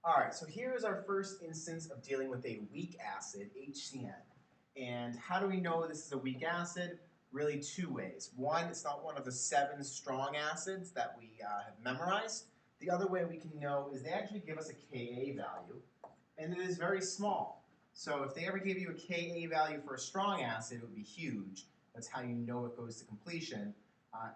All right, so here is our first instance of dealing with a weak acid, HCN. And how do we know this is a weak acid? Really two ways. One, it's not one of the 7 strong acids that we have memorized. The other way we can know is they actually give us a Ka value, and it is very small. So if they ever gave you a Ka value for a strong acid, it would be huge. That's how you know it goes to completion.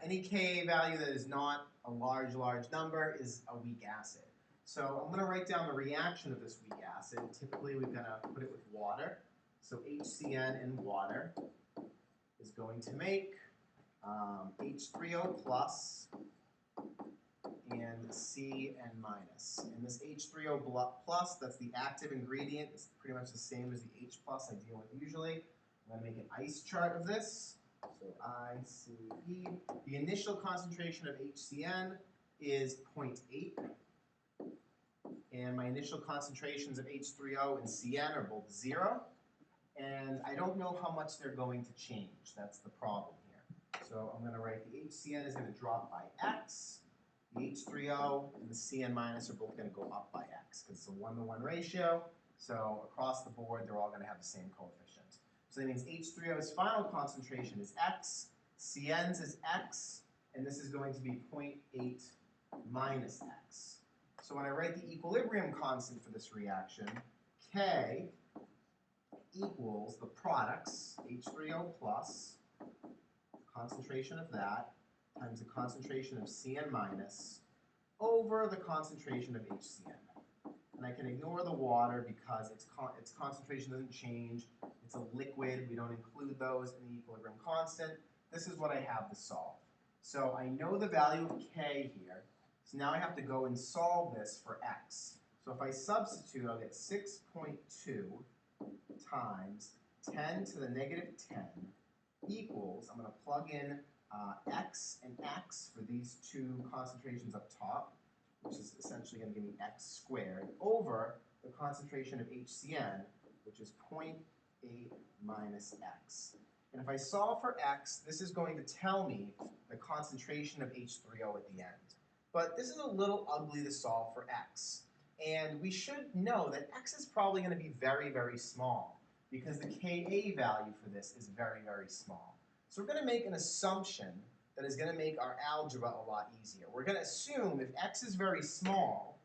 Any Ka value that is not a large number is a weak acid. So I'm going to write down the reaction of this weak acid. Typically, we're going to put it with water. So HCN in water is going to make H3O plus and CN minus. And this H3O plus, that's the active ingredient. It's pretty much the same as the H plus I deal with usually. I'm going to make an ice chart of this. So ICE. The initial concentration of HCN is 0.8. And my initial concentrations of H3O and CN are both 0. And I don't know how much they're going to change. That's the problem here. So I'm going to write the HCN is going to drop by X. The H3O and the CN minus are both going to go up by X because it's a 1-to-1 ratio. So across the board, they're all going to have the same coefficient. So that means H3O's final concentration is X, CN's is X, and this is going to be 0.8 minus X. So when I write the equilibrium constant for this reaction, K equals the products, H3O plus, concentration of that, times the concentration of CN minus, over the concentration of HCN. And I can ignore the water because its concentration doesn't change. It's a liquid. We don't include those in the equilibrium constant. This is what I have to solve. So I know the value of K here. So now I have to go and solve this for X. So if I substitute, I'll get 6.2 times 10 to the negative 10 equals, I'm going to plug in X and X for these two concentrations up top, which is essentially going to give me X squared, over the concentration of HCN, which is 0.8 minus X. And if I solve for X, this is going to tell me the concentration of H3O at the end. But this is a little ugly to solve for X. And we should know that X is probably going to be very, very small because the Ka value for this is very, very small. So we're going to make an assumption that is going to make our algebra a lot easier. We're going to assume if X is very small,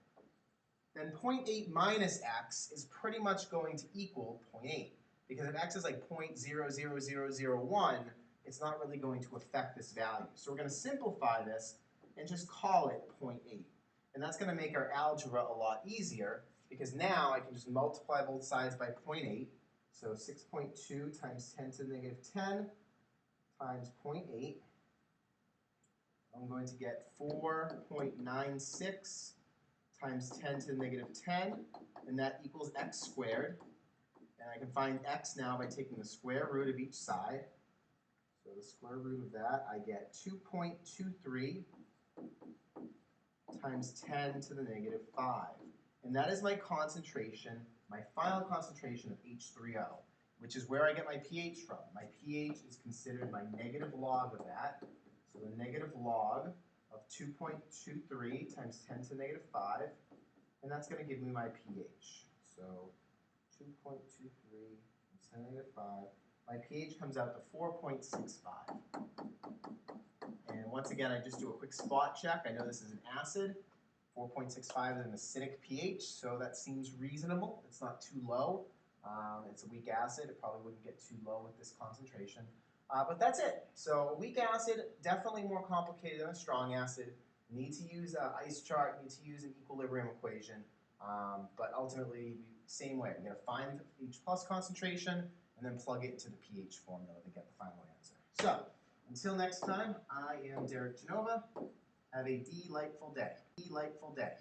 then 0.8 minus X is pretty much going to equal 0.8. Because if X is like 0.00001, it's not really going to affect this value. So we're going to simplify this and just call it 0.8. And that's going to make our algebra a lot easier because now I can just multiply both sides by 0.8. So 6.2 times 10 to the negative 10 times 0.8. I'm going to get 4.96 times 10 to the negative 10, and that equals X squared. And I can find X now by taking the square root of each side. So the square root of that, I get 2.23 times 10 to the negative 5. And that is my concentration, my final concentration of H3O, which is where I get my pH from. My pH is considered my negative log of that. So the negative log of 2.23 times 10 to the negative 5, and that's going to give me my pH. So 2.23 times 10 to the negative 5. My pH comes out to 4.65. And once again, I just do a quick spot check. I know this is an acid. 4.65 is an acidic pH, so that seems reasonable. It's not too low. It's a weak acid. It probably wouldn't get too low with this concentration. But that's it. So a weak acid, definitely more complicated than a strong acid. Need to use an ice chart, need to use an equilibrium equation. But ultimately, same way. We're going to find the H plus concentration and then plug it into the pH formula to get the final answer. So until next time, I am Derek Genova. Have a delightful day. Delightful day.